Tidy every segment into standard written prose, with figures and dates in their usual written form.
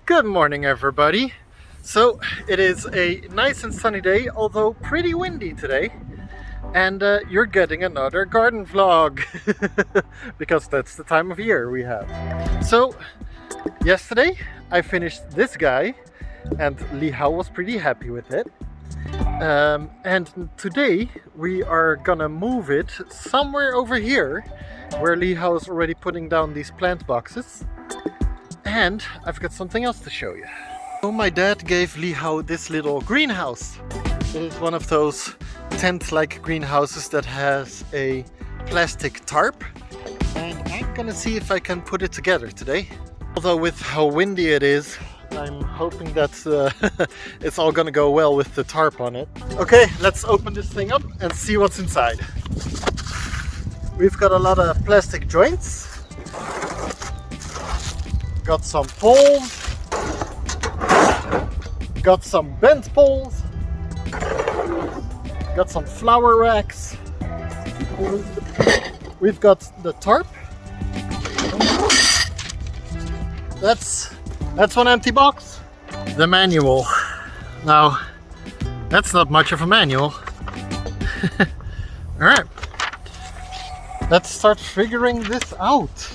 Good morning, everybody. So it is a nice and sunny day, although pretty windy today, and you're getting another garden vlog because that's the time of year we have. So yesterday I finished this guy and Li Hao was pretty happy with it. And today we are gonna move it somewhere over here where Li Hao is already putting down these plant boxes. And I've got something else to show you. So my dad gave Li Hao this little greenhouse. It is one of those tent-like greenhouses that has a plastic tarp. And I'm gonna see if I can put it together today. Although with how windy it is, I'm hoping that it's all gonna go well with the tarp on it. Okay, let's open this thing up and see what's inside. We've got a lot of plastic joints. Got some poles, got some bent poles, got some flower racks. We've got the tarp. That's one empty box. The manual. Now, that's not much of a manual. All right, let's start figuring this out.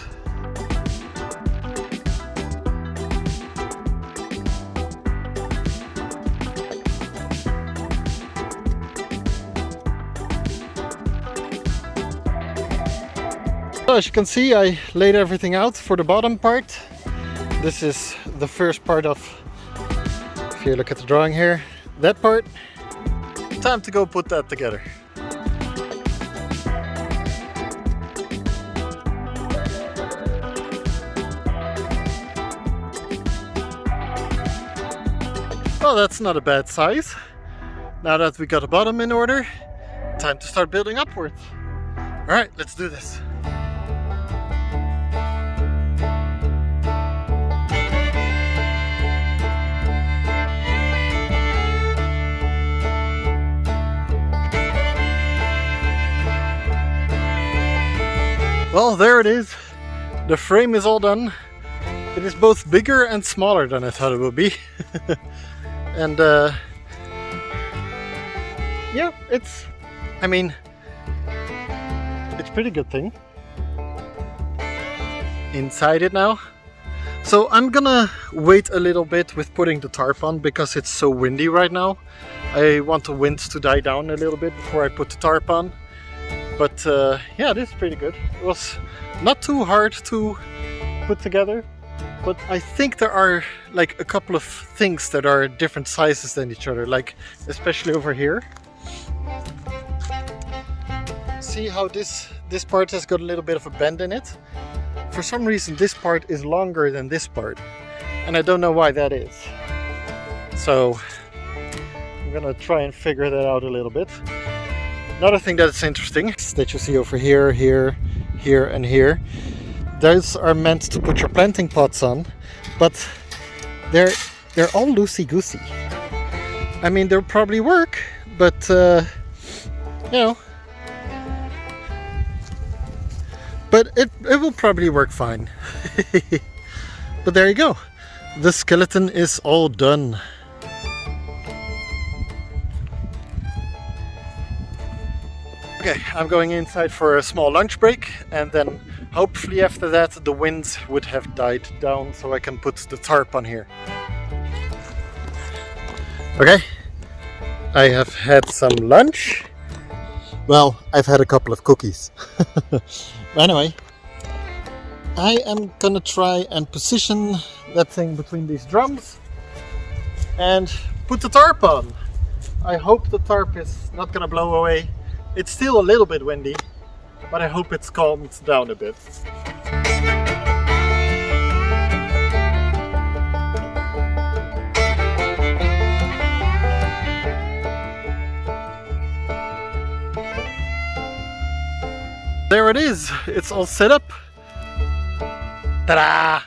So as you can see, I laid everything out for the bottom part. This is the first part of, if you look at the drawing here, that part. Time to go put that together. Well, that's not a bad size. Now that we got the bottom in order, time to start building upwards. All right, let's do this. Well, there it is. The frame is all done. It is both bigger and smaller than I thought it would be. And yeah, it's pretty good thing. Inside it now. So I'm gonna wait a little bit with putting the tarp on because it's so windy right now. I want the wind to die down a little bit before I put the tarp on. But yeah, this is pretty good. It was not too hard to put together, but I think there are like a couple of things that are different sizes than each other, like especially over here. See how this part has got a little bit of a bend in it? For some reason this part is longer than this part, and I don't know why that is. So I'm gonna try and figure that out a little bit. Another thing that's interesting that you see over here, here, here, and here, those are meant to put your planting pots on, but they're all loosey-goosey. I mean, they'll probably work, but you know, but it will probably work fine. But there you go. The skeleton is all done. Okay, I'm going inside for a small lunch break, and then hopefully after that the winds would have died down so I can put the tarp on here. Okay, I have had some lunch. Well, I've had a couple of cookies. Anyway, I am gonna try and position that thing between these drums and put the tarp on. I hope the tarp is not gonna blow away. It's still a little bit windy, but I hope it's calmed down a bit. There it is, it's all set up. Ta-da!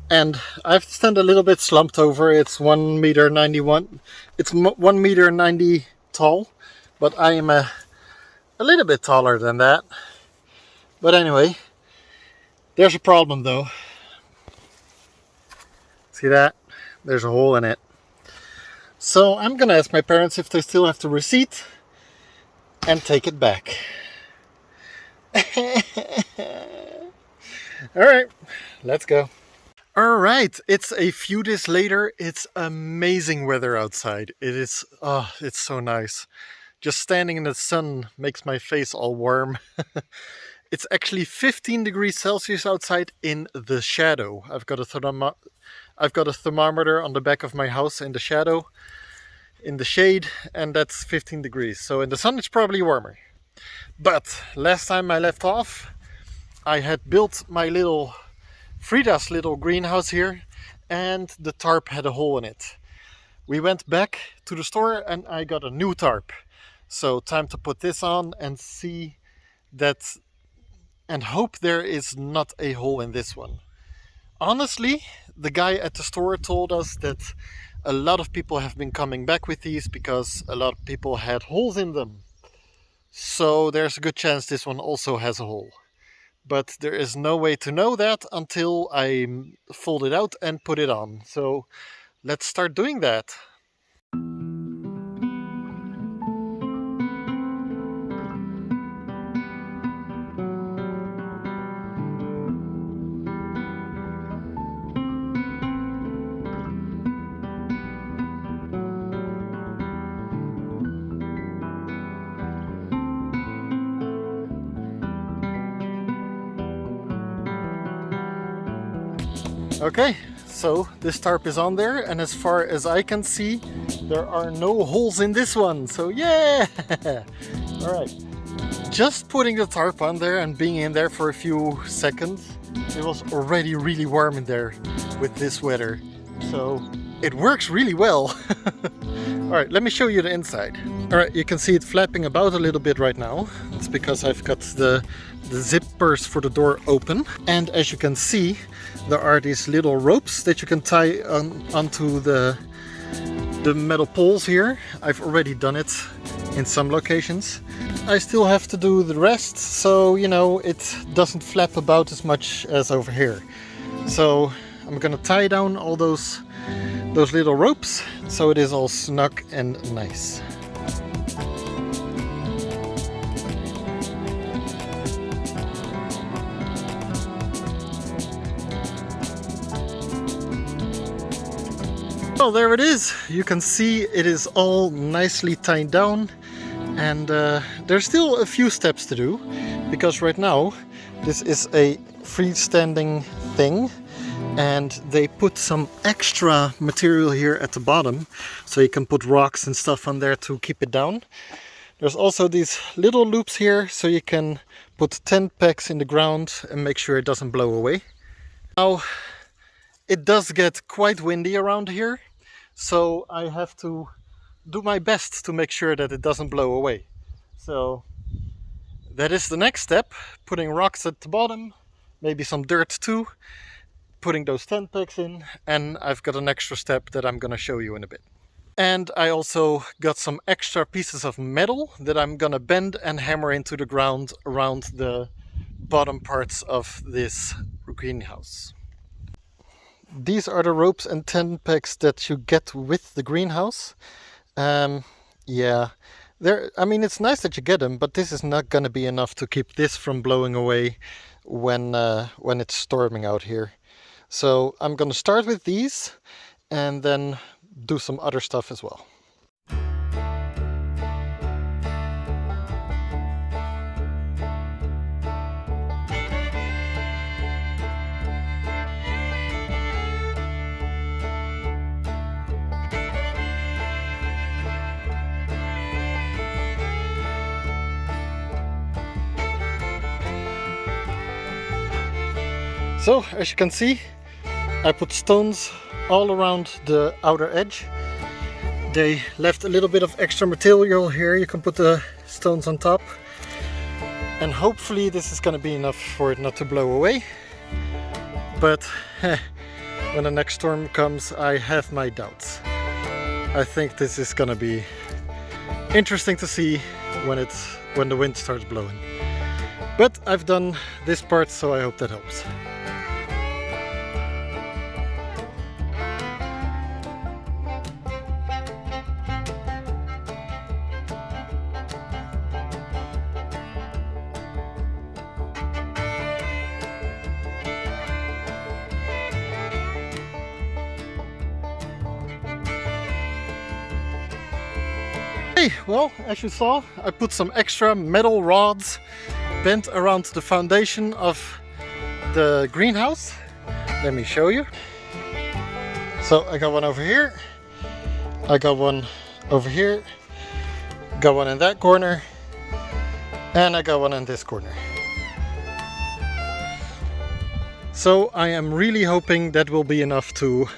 And I've stand a little bit slumped over. It's 1 meter 91. It's 1 meter 90 tall, but I am a little bit taller than that. But anyway, there's a problem though. See that? There's a hole in it. So I'm gonna ask my parents if they still have the receipt and take it back. Alright, let's go. Alright, it's a few days later. It's amazing weather outside. It is, oh, it's so nice. Just standing in the sun makes my face all warm. It's actually 15 degrees Celsius outside in the shadow. I've got a thermometer on the back of my house in the shadow, in the shade, and that's 15 degrees. So in the sun it's probably warmer. But last time I left off, I had built my little Frida's little greenhouse here, and the tarp had a hole in it. We went back to the store and I got a new tarp. So time to put this on and see that, and hope there is not a hole in this one. Honestly, the guy at the store told us that a lot of people have been coming back with these because a lot of people had holes in them. So there's a good chance this one also has a hole. But there is no way to know that until I fold it out and put it on. So let's start doing that. Okay, so this tarp is on there, and as far as I can see, there are no holes in this one, so yeah! Alright, just putting the tarp on there and being in there for a few seconds, it was already really warm in there with this weather, so it works really well. Alright, let me show you the inside. Alright, you can see it flapping about a little bit right now. It's because I've got the zippers for the door open, and as you can see, there are these little ropes that you can tie onto the metal poles here. I've already done it in some locations. I still have to do the rest, so you know, it doesn't flap about as much as over here. So I'm gonna tie down all those little ropes so it is all snug and nice. Well, there it is. You can see it is all nicely tied down, and there's still a few steps to do, because right now this is a freestanding thing, and they put some extra material here at the bottom so you can put rocks and stuff on there to keep it down. There's also these little loops here so you can put tent pegs in the ground and make sure it doesn't blow away. Now, it does get quite windy around here, so I have to do my best to make sure that it doesn't blow away. So that is the next step, putting rocks at the bottom, maybe some dirt too, putting those tent pegs in, and I've got an extra step that I'm gonna show you in a bit. And I also got some extra pieces of metal that I'm gonna bend and hammer into the ground around the bottom parts of this greenhouse. These are the ropes and tent pegs that you get with the greenhouse. Yeah, I mean, it's nice that you get them, but this is not gonna be enough to keep this from blowing away when it's storming out here. So I'm gonna start with these and then do some other stuff as well. So, as you can see, I put stones all around the outer edge. They left a little bit of extra material here. You can put the stones on top. And hopefully this is going to be enough for it not to blow away. But when the next storm comes, I have my doubts. I think this is gonna be interesting to see when the wind starts blowing. But I've done this part, so I hope that helps. Okay, well, as you saw, I put some extra metal rods bent around the foundation of the greenhouse. Let me show you. So I got one over here, I got one over here, got one in that corner, and I got one in this corner. So I am really hoping that will be enough to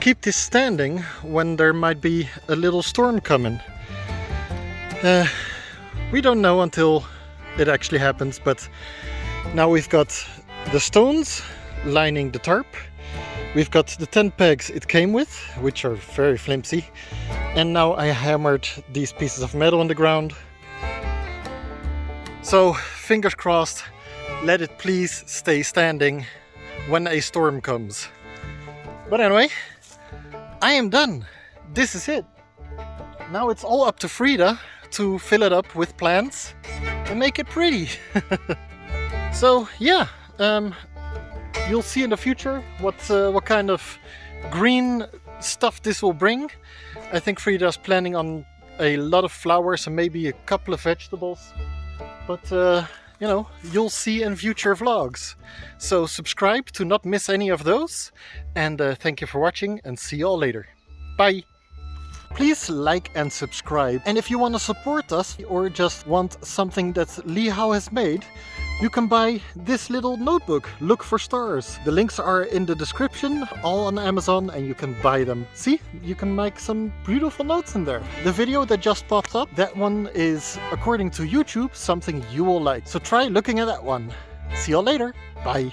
keep this standing when there might be a little storm coming. We don't know until it actually happens, but now we've got the stones lining the tarp. We've got the tent pegs it came with, which are very flimsy. And now I hammered these pieces of metal on the ground. So fingers crossed, let it please stay standing when a storm comes. But anyway, I am done. This is it. Now it's all up to Frida to fill it up with plants and make it pretty. So yeah, you'll see in the future what kind of green stuff this will bring. I think Frida's planning on a lot of flowers and maybe a couple of vegetables, but you know, you'll see in future vlogs. So subscribe to not miss any of those, and thank you for watching, and see you all later. Bye! Please like and subscribe, and if you want to support us or just want something that Lihao has made, you can buy this little notebook, Look for Stars. The links are in the description, all on Amazon, and you can buy them. See, you can make some beautiful notes in there. The video that just popped up, that one is, according to YouTube, something you will like. So try looking at that one. See you all later. Bye.